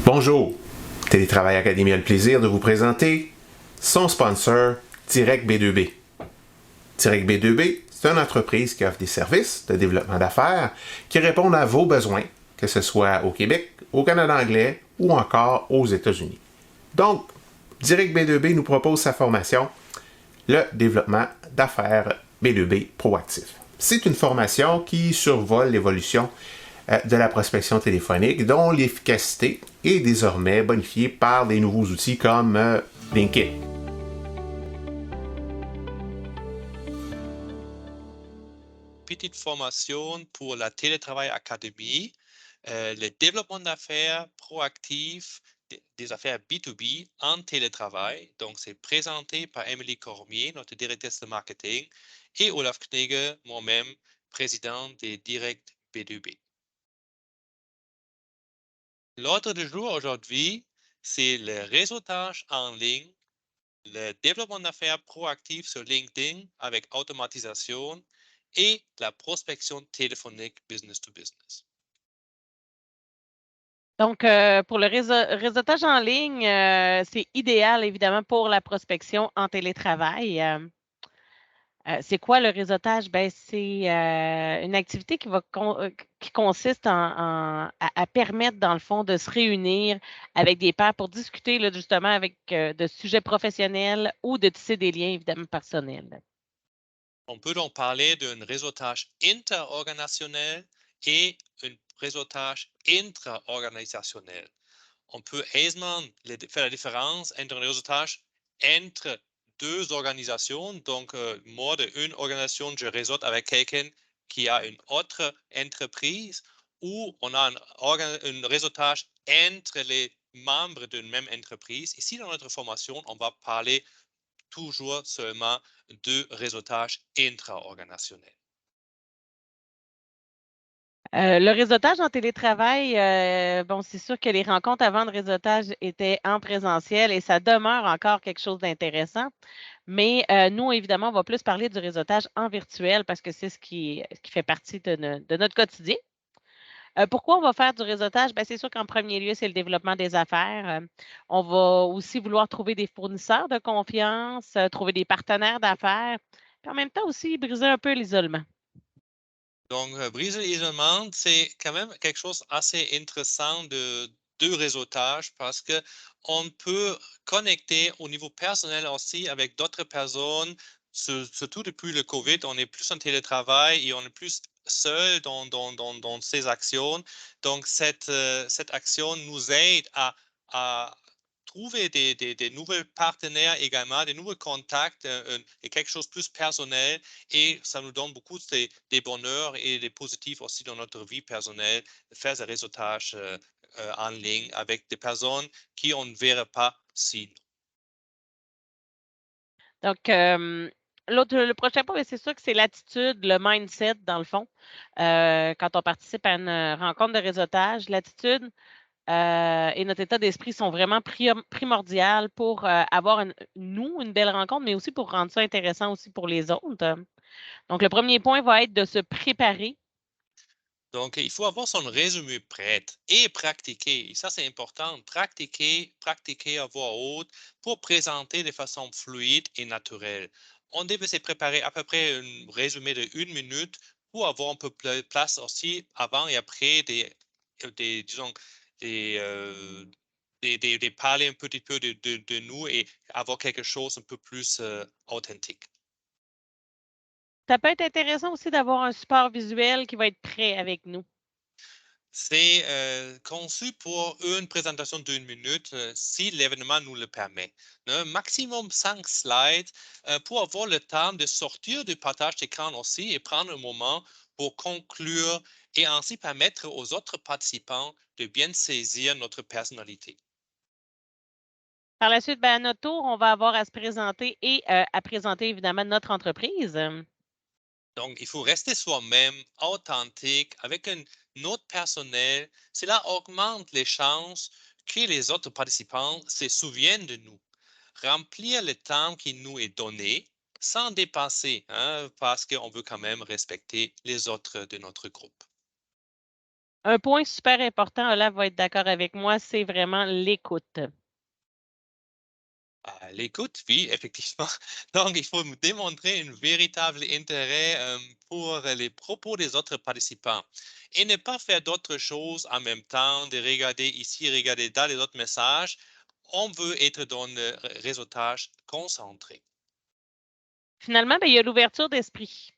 Bonjour, Télétravail Académie a le plaisir de vous présenter son sponsor, Direct B2B. Direct B2B, c'est une entreprise qui offre des services de développement d'affaires qui répondent à vos besoins, que ce soit au Québec, au Canada anglais ou encore aux États-Unis. Donc, Direct B2B nous propose sa formation, le développement d'affaires B2B proactif. C'est une formation qui survole l'évolution de la prospection téléphonique, dont l'efficacité est désormais bonifiée par des nouveaux outils comme LinkedIn. Petite formation pour la Télétravail Académie, le développement d'affaires proactif des affaires B2B en télétravail. Donc, c'est présenté par Émilie Cormier, notre directrice de marketing, et Olaf Knege, moi-même, président des Direct B2B. L'ordre du jour aujourd'hui, c'est le réseautage en ligne, le développement d'affaires proactif sur LinkedIn avec automatisation et la prospection téléphonique business to business. Donc, pour le réseautage en ligne, c'est idéal, évidemment, pour la prospection en télétravail. C'est quoi le réseautage? Ben, c'est une activité qui consiste à permettre, dans le fond, de se réunir avec des pairs pour discuter là, justement avec de sujets professionnels ou de tisser des liens, évidemment, personnels. On peut donc parler d'un réseautage interorganisationnel et un réseautage intra-organisationnel. On peut aisément faire la différence entre un réseautage entre deux organisations. Donc, moi, d'une organisation, je réseaute avec quelqu'un qui a une autre entreprise, ou on a un réseautage entre les membres d'une même entreprise. Ici, dans notre formation, on va parler toujours seulement de réseautage intra-organisationnel. Le réseautage en télétravail, bon, c'est sûr que les rencontres avant de réseautage étaient en présentiel et ça demeure encore quelque chose d'intéressant. Mais nous, évidemment, on va plus parler du réseautage en virtuel parce que c'est ce qui fait partie de notre quotidien. Pourquoi on va faire du réseautage? Bien, c'est sûr qu'en premier lieu, c'est le développement des affaires. On va aussi vouloir trouver des fournisseurs de confiance, trouver des partenaires d'affaires, puis en même temps aussi briser un peu l'isolement. Donc, briser l'isolement, c'est quand même quelque chose assez intéressant de réseautage parce que on peut connecter au niveau personnel aussi avec d'autres personnes. Surtout depuis le COVID, on est plus en télétravail et on est plus seul dans ces actions. Donc, cette action nous aide à trouver des nouveaux partenaires également, des nouveaux contacts et quelque chose de plus personnel. Et ça nous donne beaucoup des bonheurs et des positifs aussi dans notre vie personnelle, de faire ce réseautage en ligne avec des personnes qui on ne verrait pas sinon. Donc, le prochain point, bien, c'est sûr que c'est l'attitude, le mindset, dans le fond. Quand on participe à une rencontre de réseautage, l'attitude et notre état d'esprit sont vraiment primordiales pour avoir, nous, une belle rencontre, mais aussi pour rendre ça intéressant aussi pour les autres. Donc, le premier point va être de se préparer. Donc, il faut avoir son résumé prêt et pratiquer. Et ça, c'est important. Pratiquer à voix haute pour présenter de façon fluide et naturelle. On devait se préparer à peu près un résumé de 1 minute pour avoir un peu de place aussi avant et après disons, des, euh, des parler un petit peu de nous et avoir quelque chose un peu plus authentique. Ça peut être intéressant aussi d'avoir un support visuel qui va être prêt avec nous. C'est conçu pour une présentation d'1 minute si l'événement nous le permet. Un maximum 5 slides pour avoir le temps de sortir du partage d'écran aussi et prendre un moment pour conclure et ainsi permettre aux autres participants de bien saisir notre personnalité. Par la suite, ben, à notre tour, on va avoir à se présenter et à présenter évidemment notre entreprise. Donc, il faut rester soi-même, authentique, avec une note personnelle. Cela augmente les chances que les autres participants se souviennent de nous. Remplir le temps qui nous est donné sans dépasser, hein, parce qu'on veut quand même respecter les autres de notre groupe. Un point super important, Olaf va être d'accord avec moi, c'est vraiment l'écoute. L'écoute, oui, effectivement. Donc, il faut démontrer un véritable intérêt pour les propos des autres participants et ne pas faire d'autres choses en même temps, de regarder ici, regarder là les autres messages. On veut être dans le réseautage concentré. Finalement, ben, il y a l'ouverture d'esprit.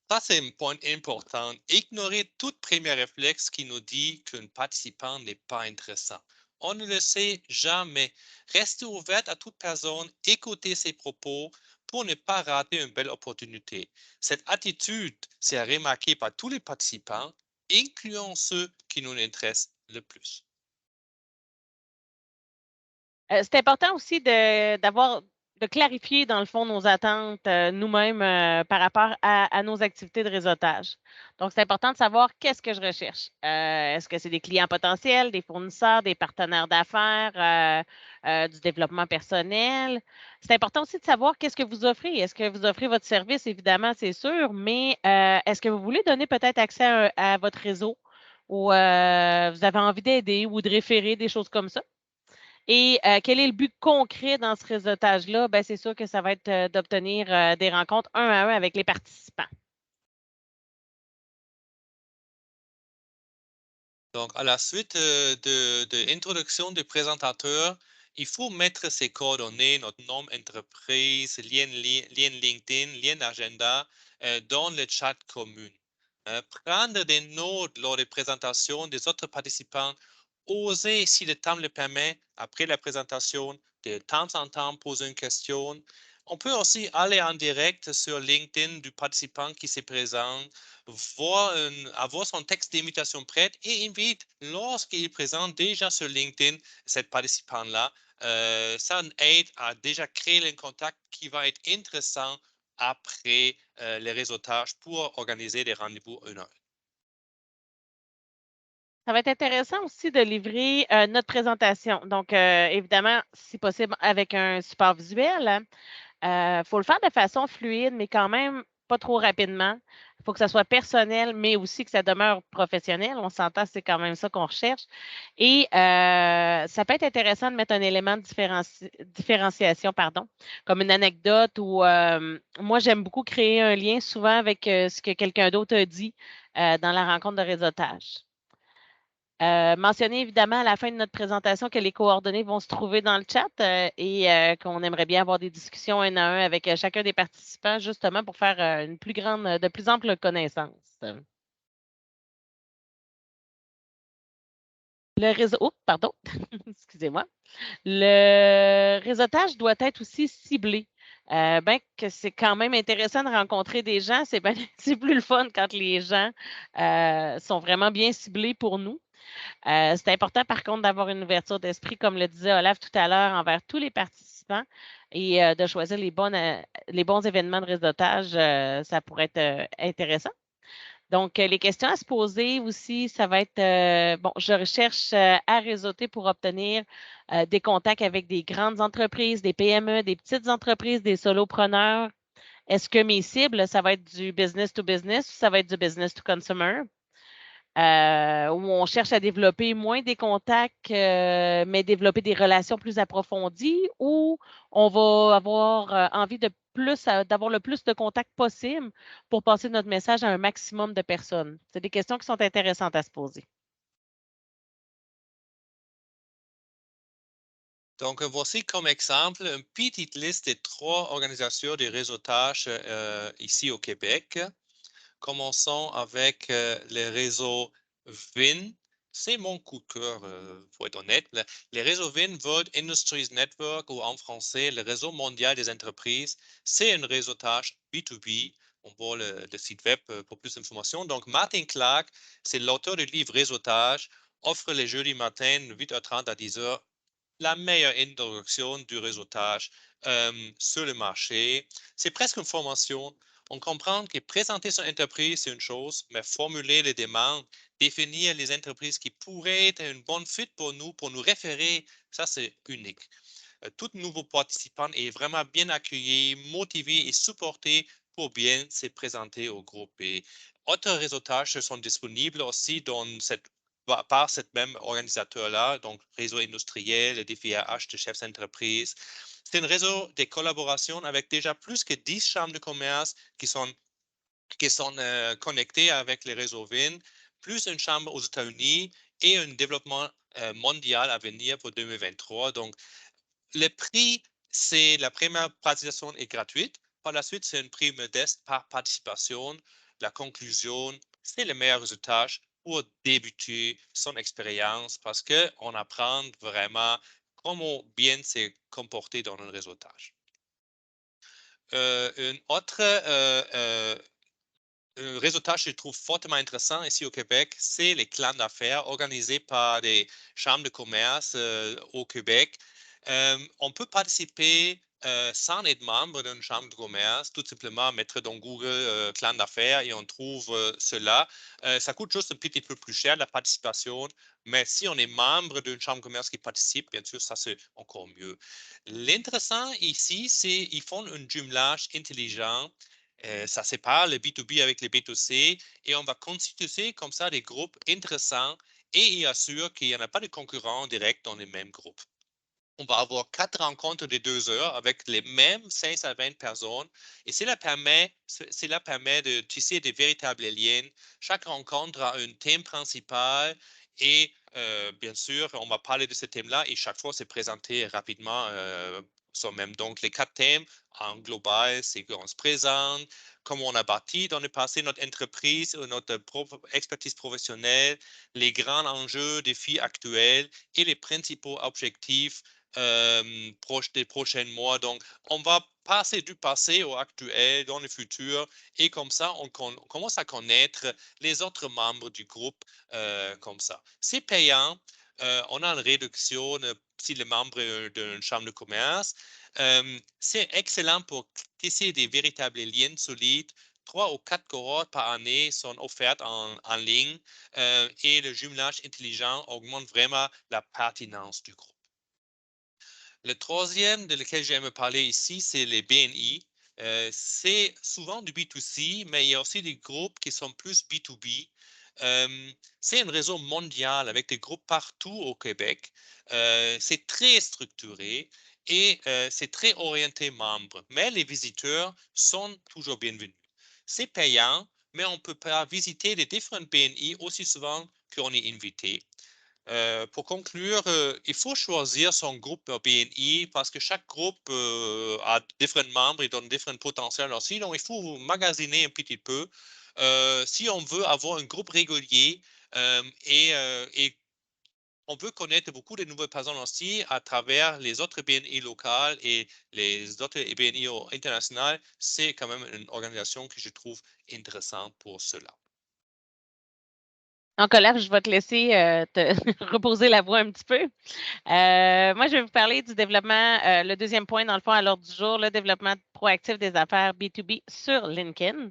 Ça, c'est un point important. Ignorer tout premier réflexe qui nous dit qu'un participant n'est pas intéressant. On ne le sait jamais. Restez ouvert à toute personne, écoutez ses propos pour ne pas rater une belle opportunité. Cette attitude s'est remarquée par tous les participants, incluant ceux qui nous intéressent le plus. C'est important aussi de clarifier, dans le fond, nos attentes nous-mêmes par rapport à nos activités de réseautage. Donc, c'est important de savoir qu'est-ce que je recherche. Est-ce que c'est des clients potentiels, des fournisseurs, des partenaires d'affaires, du développement personnel? C'est important aussi de savoir qu'est-ce que vous offrez. Est-ce que vous offrez votre service? Évidemment, c'est sûr, mais est-ce que vous voulez donner peut-être accès à votre réseau ou vous avez envie d'aider ou de référer des choses comme ça? Et quel est le but concret dans ce réseautage-là? Ben, c'est sûr que ça va être d'obtenir des rencontres un à un avec les participants. Donc, à la suite de l'introduction du présentateur, il faut mettre ses coordonnées, notre nom entreprise, lien LinkedIn, lien agenda dans le chat commun. Prendre des notes lors des présentations des autres participants, oser, si le temps le permet, après la présentation, de temps en temps poser une question. On peut aussi aller en direct sur LinkedIn du participant qui se présente, avoir son texte d'invitation prêt et invite, lorsqu'il présente déjà sur LinkedIn, cet participant-là. Ça aide à déjà créer un contact qui va être intéressant après les réseautages pour organiser des rendez-vous 1 heure. Ça va être intéressant aussi de livrer notre présentation. Donc, évidemment, si possible, avec un support visuel. Il faut le faire de façon fluide, mais quand même pas trop rapidement. Il faut que ça soit personnel, mais aussi que ça demeure professionnel. On s'entend, c'est quand même ça qu'on recherche. Et ça peut être intéressant de mettre un élément de différenciation, pardon, comme une anecdote ou moi, j'aime beaucoup créer un lien souvent avec ce que quelqu'un d'autre a dit dans la rencontre de réseautage. Mentionner évidemment à la fin de notre présentation que les coordonnées vont se trouver dans le chat et qu'on aimerait bien avoir des discussions un à un avec chacun des participants, justement pour faire une plus grande, de plus ample connaissance. Le réseau, oups, pardon, excusez-moi. Le réseautage doit être aussi ciblé. Bien que c'est quand même intéressant de rencontrer des gens, c'est c'est plus le fun quand les gens sont vraiment bien ciblés pour nous. C'est important, par contre, d'avoir une ouverture d'esprit, comme le disait Olaf tout à l'heure, envers tous les participants et de choisir les bons événements de réseautage. Ça pourrait être intéressant. Donc, les questions à se poser aussi, ça va être, bon, je recherche à réseauter pour obtenir des contacts avec des grandes entreprises, des PME, des petites entreprises, des solopreneurs. Est-ce que mes cibles, ça va être du business to business ou ça va être du business to consumer? Où on cherche à développer moins des contacts, mais développer des relations plus approfondies, ou on va avoir envie de d'avoir le plus de contacts possible pour passer notre message à un maximum de personnes. C'est des questions qui sont intéressantes à se poser. Donc, voici comme exemple une petite liste des 3 organisations de réseautage ici au Québec. Commençons avec le réseau VIN. C'est mon coup de cœur, pour être honnête. Le réseau VIN, World Industries Network, ou en français, le réseau mondial des entreprises, c'est un réseautage B2B. On voit le site web pour plus d'informations. Donc, Martin Clark, c'est l'auteur du livre Réseautage, offre les jeudis matin, 8h30 à 10h, la meilleure introduction du réseautage sur le marché. C'est presque une formation. On comprend que présenter son entreprise, c'est une chose, mais formuler les demandes, définir les entreprises qui pourraient être une bonne fit pour nous référer, ça, c'est unique. Tout nouveau participant est vraiment bien accueilli, motivé et supporté pour bien se présenter au groupe. Et autres réseautages sont disponibles aussi par cette même organisateur-là, donc réseau industriel, le défi RH de chefs d'entreprise. C'est un réseau de collaboration avec déjà plus que 10 chambres de commerce qui sont connectées avec les réseaux VIN, plus une chambre aux États-Unis et un développement mondial à venir pour 2023. Donc, le prix, c'est la première participation est gratuite. Par la suite, c'est un prix modeste par participation. La conclusion, c'est le meilleur résultat pour débuter son expérience parce qu'on apprend vraiment comment bien se comporter dans un réseautage. Un autre réseautage que je trouve fortement intéressant ici au Québec, c'est les clans d'affaires organisés par des chambres de commerce au Québec. On peut participer sans être membre d'une chambre de commerce, tout simplement mettre dans Google clan d'affaires et on trouve cela. Ça coûte juste un petit peu plus cher la participation, mais si on est membre d'une chambre de commerce qui participe, bien sûr, ça c'est encore mieux. L'intéressant ici, c'est qu'ils font un jumelage intelligent. Ça sépare le B2B avec le B2C et on va constituer comme ça des groupes intéressants et il assure qu'il n'y en a pas de concurrents directs dans les mêmes groupes. On va avoir 4 rencontres de 2 heures avec les mêmes 16 à 20 personnes et cela permet de tisser de véritables liens. Chaque rencontre a un thème principal et bien sûr, on va parler de ce thème-là et chaque fois, c'est présenté rapidement sur même. Donc, les 4 thèmes en global, c'est qu'on se présente, comment on a bâti dans le passé notre entreprise, notre expertise professionnelle, les grands enjeux, défis actuels et les principaux objectifs des prochains mois. Donc, on va passer du passé au actuel, dans le futur, et comme ça, on commence à connaître les autres membres du groupe comme ça. C'est payant. On a une réduction si les membres d'une chambre de commerce. C'est excellent pour tisser des véritables liens solides. 3 ou 4 cohortes par année sont offertes en ligne et le jumelage intelligent augmente vraiment la pertinence du groupe. Le troisième de lequel j'aime parler ici, c'est les BNI. C'est souvent du B2C, mais il y a aussi des groupes qui sont plus B2B. C'est un réseau mondial avec des groupes partout au Québec. C'est très structuré et c'est très orienté membres, mais les visiteurs sont toujours bienvenus. C'est payant, mais on peut pas visiter les différents BNI aussi souvent qu'on est invité. Pour conclure, il faut choisir son groupe BNI parce que chaque groupe a différents membres et donne différents potentiels aussi. Donc, il faut magasiner un petit peu. Si on veut avoir un groupe régulier et on veut connaître beaucoup de nouvelles personnes aussi à travers les autres BNI locales et les autres BNI internationales, c'est quand même une organisation que je trouve intéressante pour cela. Donc, Olaf, je vais te laisser te reposer la voix un petit peu. Moi, je vais vous parler du développement, le deuxième point, dans le fond, à l'ordre du jour, le développement proactif des affaires B2B sur LinkedIn.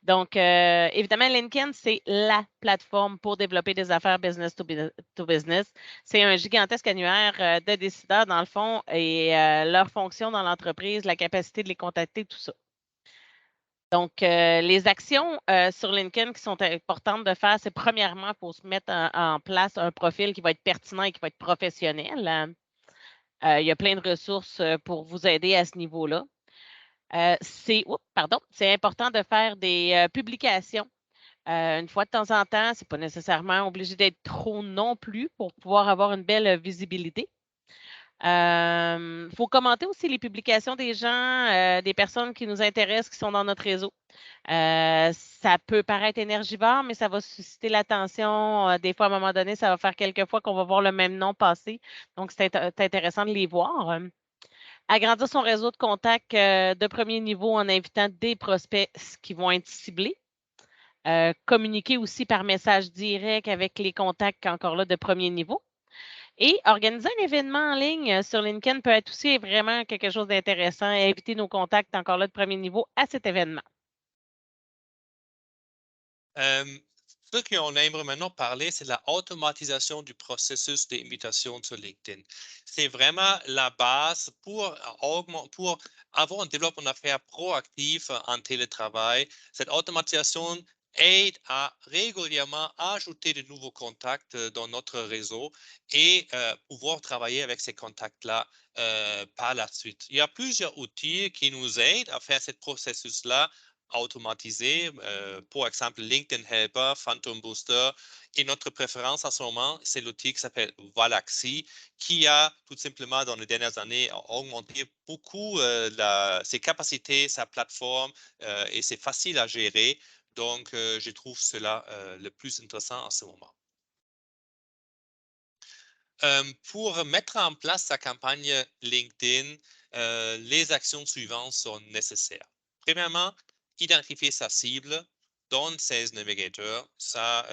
Donc, évidemment, LinkedIn, c'est la plateforme pour développer des affaires business to business. C'est un gigantesque annuaire de décideurs, dans le fond, et leur fonction dans l'entreprise, la capacité de les contacter, tout ça. Donc, les actions sur LinkedIn qui sont importantes de faire, c'est premièrement, il faut se mettre en place un profil qui va être pertinent et qui va être professionnel. Il y a plein de ressources pour vous aider à ce niveau-là. C'est important de faire des publications. Une fois de temps en temps, ce n'est pas nécessairement obligé d'être trop non plus pour pouvoir avoir une belle visibilité. Il faut commenter aussi les publications des gens, des personnes qui nous intéressent, qui sont dans notre réseau. Ça peut paraître énergivore, mais ça va susciter l'attention. Des fois, à un moment donné, ça va faire quelques fois qu'on va voir le même nom passer. Donc, c'est intéressant de les voir. Agrandir son réseau de contacts de premier niveau en invitant des prospects qui vont être ciblés. Communiquer aussi par message direct avec les contacts encore là de premier niveau. Et organiser un événement en ligne sur LinkedIn peut être aussi vraiment quelque chose d'intéressant et inviter nos contacts encore là de premier niveau à cet événement. Ce qu'on aimerait maintenant parler, c'est la automatisation du processus d'invitation sur LinkedIn. C'est vraiment la base pour avoir un développement d'affaires proactif en télétravail. Cette automatisation aide à régulièrement ajouter de nouveaux contacts dans notre réseau et pouvoir travailler avec ces contacts-là par la suite. Il y a plusieurs outils qui nous aident à faire ce processus-là automatisé. Par exemple, LinkedIn Helper, Phantom Booster. Et notre préférence en ce moment, c'est l'outil qui s'appelle Valaxy, qui a tout simplement, dans les dernières années, augmenté beaucoup ses capacités, sa plateforme, et c'est facile à gérer. Donc, je trouve cela le plus intéressant en ce moment. Pour mettre en place sa campagne LinkedIn, les actions suivantes sont nécessaires. Premièrement, identifier sa cible dans Sales Navigator. Ça,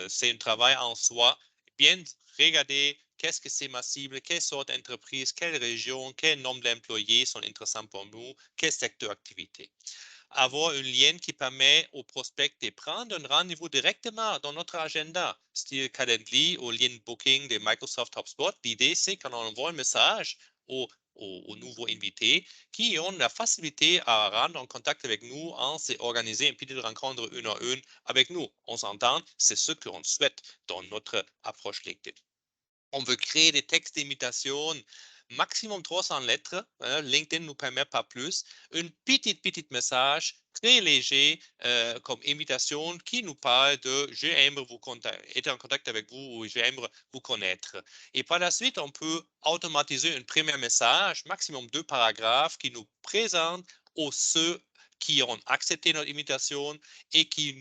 c'est un travail en soi. Bien regarder qu'est-ce que c'est ma cible, quelle sorte d'entreprise, quelle région, quel nombre d'employés sont intéressants pour nous, quel secteur d'activité. Avoir un lien qui permet aux prospects de prendre un rendez-vous directement dans notre agenda, style Calendly ou lien booking de Microsoft HubSpot. L'idée, c'est qu'on envoie un message aux nouveaux invités qui ont la facilité à rendre en contact avec nous en s'organiser une petite rencontre une à une avec nous. On s'entend, c'est ce qu'on souhaite dans notre approche LinkedIn. On veut créer des textes d'imitation, maximum 300 lettres. LinkedIn ne nous permet pas plus. Un petit message très léger comme invitation qui nous parle de « j'aimerais être en contact avec vous » ou « j'aimerais vous connaître ». Et par la suite, on peut automatiser un premier message, maximum 2 paragraphes, qui nous présente aux ceux qui ont accepté notre invitation et qui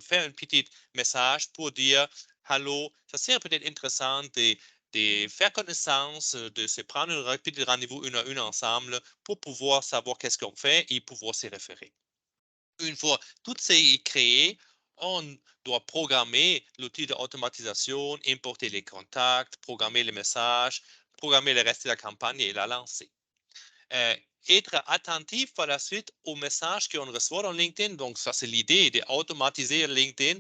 fait un petit message pour dire Allô, ça serait peut-être intéressant de faire connaissance, de se prendre un petit rendez-vous une à une ensemble pour pouvoir savoir qu'est-ce qu'on fait et pouvoir s'y référer. Une fois tout c'est créé, on doit programmer l'outil d'automatisation, importer les contacts, programmer les messages, programmer le reste de la campagne et la lancer. Être attentif par la suite aux messages qu'on reçoit dans LinkedIn. Donc, ça, c'est l'idée d'automatiser LinkedIn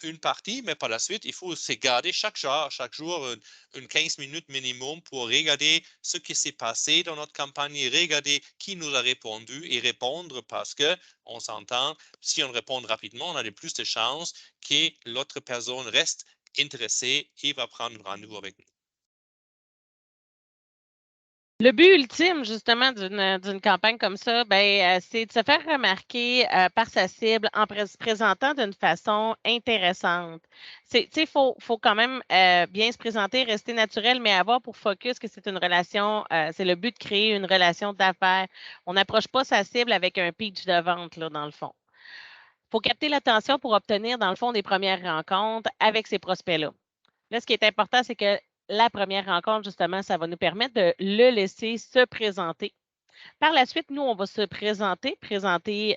une partie, mais par la suite, il faut se garder chaque jour une 15 minutes minimum pour regarder ce qui s'est passé dans notre campagne, regarder qui nous a répondu et répondre parce que on s'entend, si on répond rapidement, on a de plus de chances que l'autre personne reste intéressée et va prendre un rendez-vous avec nous. Le but ultime, justement, d'une campagne comme ça, c'est de se faire remarquer par sa cible en se présentant d'une façon intéressante. Il faut quand même bien se présenter, rester naturel, mais avoir pour focus que c'est une relation, c'est le but de créer une relation d'affaires. On n'approche pas sa cible avec un pitch de vente, là, dans le fond. Il faut capter l'attention pour obtenir, dans le fond, des premières rencontres avec ces prospects-là. Là, ce qui est important, c'est que la première rencontre, justement, ça va nous permettre de le laisser se présenter. Par la suite, nous, on va se présenter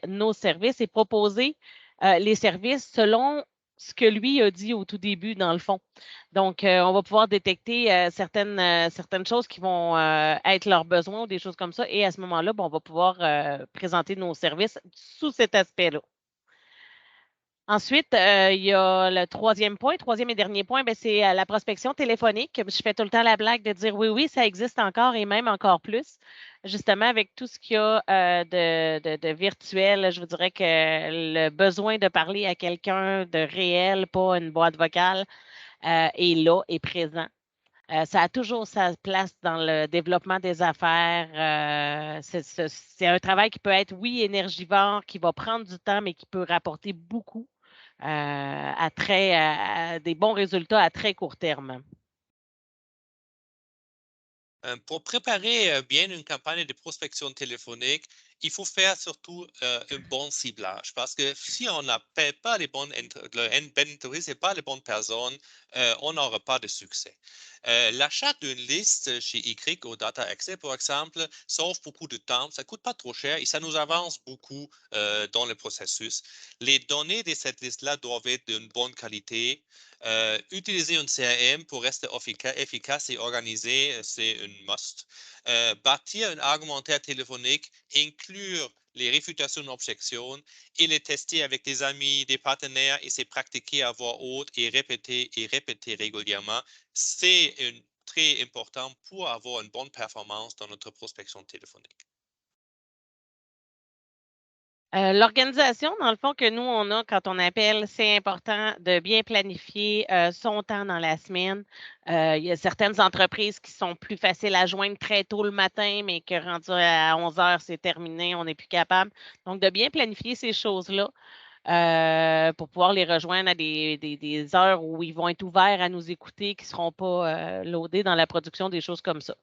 nos services et proposer les services selon ce que lui a dit au tout début, dans le fond. Donc, on va pouvoir détecter certaines choses qui vont être leurs besoins ou des choses comme ça. Et à ce moment-là, on va pouvoir présenter nos services sous cet aspect-là. Ensuite, il y a le troisième et dernier point, c'est la prospection téléphonique. Je fais tout le temps la blague de dire oui, ça existe encore et même encore plus. Justement, avec tout ce qu'il y a de virtuel, je vous dirais que le besoin de parler à quelqu'un de réel, pas une boîte vocale, est là, est présent. Ça a toujours sa place dans le développement des affaires. C'est un travail qui peut être, oui, énergivore, qui va prendre du temps, mais qui peut rapporter beaucoup à des bons résultats à très court terme. Pour préparer bien une campagne de prospection téléphonique, il faut faire surtout un bon ciblage parce que si on n'appelle pas les bonnes n'intéresse pas les bonnes personnes, on n'aura pas de succès. L'achat d'une liste chez Y ou Data Access, par exemple, sauve beaucoup de temps, ça ne coûte pas trop cher et ça nous avance beaucoup dans le processus. Les données de cette liste-là doivent être d'une bonne qualité. Utiliser un CRM pour rester efficace et organisé, c'est un must. Bâtir un argumentaire téléphonique, inclure les réfutations d'objections et les tester avec des amis, des partenaires et c'est pratiquer à voix haute et répéter régulièrement. C'est très important pour avoir une bonne performance dans notre prospection téléphonique. L'organisation, dans le fond, que nous, on a quand on appelle, c'est important de bien planifier son temps dans la semaine. Il y a certaines entreprises qui sont plus faciles à joindre très tôt le matin, mais que rendu à 11 heures, c'est terminé, on n'est plus capable. Donc, de bien planifier ces choses-là pour pouvoir les rejoindre à des heures où ils vont être ouverts à nous écouter, qui ne seront pas loadés dans la production, des choses comme ça.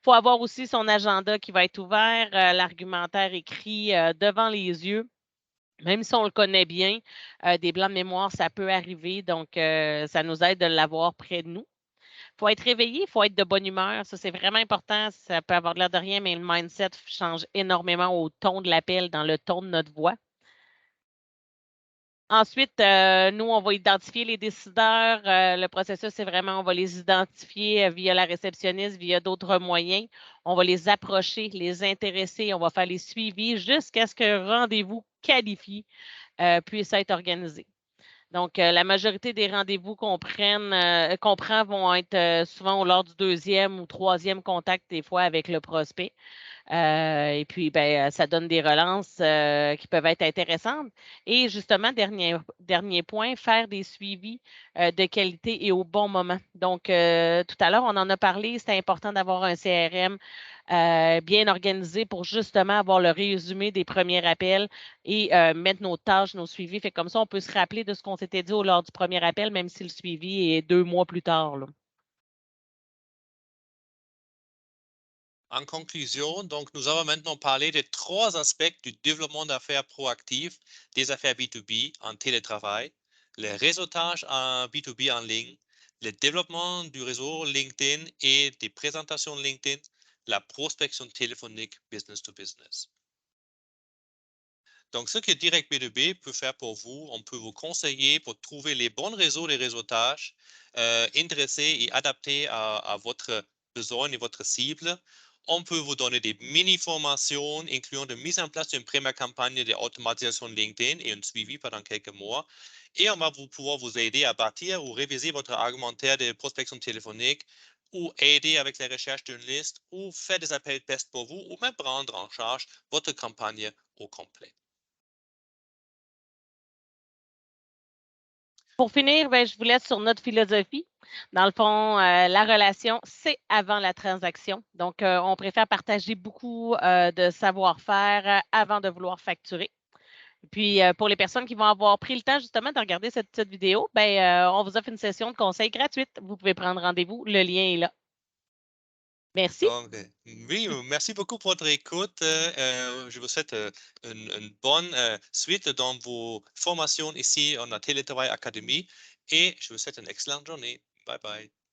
Il faut avoir aussi son agenda qui va être ouvert, l'argumentaire écrit devant les yeux. Même si on le connaît bien, des blancs de mémoire, ça peut arriver. Donc, ça nous aide de l'avoir près de nous. Il faut être réveillé, il faut être de bonne humeur. Ça, c'est vraiment important. Ça peut avoir l'air de rien, mais le mindset change énormément au ton de l'appel, dans le ton de notre voix. Ensuite, nous, on va identifier les décideurs. Le processus, c'est vraiment, on va les identifier via la réceptionniste, via d'autres moyens. On va les approcher, les intéresser. On va faire les suivis jusqu'à ce qu'un rendez-vous qualifié puisse être organisé. Donc, la majorité des rendez-vous qu'on prend vont être souvent lors du deuxième ou troisième contact, des fois, avec le prospect. Et puis, ben, ça donne des relances qui peuvent être intéressantes. Et justement, dernier point, faire des suivis de qualité et au bon moment. Donc, tout à l'heure, on en a parlé, c'est important d'avoir un CRM bien organisé pour justement avoir le résumé des premiers appels et mettre nos tâches, nos suivis. Fait comme ça, on peut se rappeler de ce qu'on s'était dit lors du premier appel, même si le suivi est 2 mois plus tard, là. En conclusion, donc, nous avons maintenant parlé des 3 aspects du développement d'affaires proactif des affaires B2B en télétravail, le réseautage en B2B en ligne, le développement du réseau LinkedIn et des présentations LinkedIn, la prospection téléphonique business to business. Donc, ce que Direct B2B peut faire pour vous, on peut vous conseiller pour trouver les bons réseaux, les réseautages, intéressés et adaptés à votre besoin et votre cible. On peut vous donner des mini-formations incluant la mise en place d'une première campagne d'automatisation LinkedIn et un suivi pendant quelques mois. Et on va pouvoir vous aider à bâtir ou réviser votre argumentaire de prospection téléphonique ou aider avec la recherche d'une liste ou faire des appels tests pour vous ou même prendre en charge votre campagne au complet. Pour finir, ben, je vous laisse sur notre philosophie. Dans le fond, la relation, c'est avant la transaction. Donc, on préfère partager beaucoup de savoir-faire avant de vouloir facturer. Puis, pour les personnes qui vont avoir pris le temps justement de regarder cette petite vidéo, ben, on vous offre une session de conseil gratuite. Vous pouvez prendre rendez-vous. Le lien est là. Merci. Donc, oui, merci beaucoup pour votre écoute. Je vous souhaite une bonne suite dans vos formations ici en Télétravail Academy et je vous souhaite une excellente journée. Bye bye.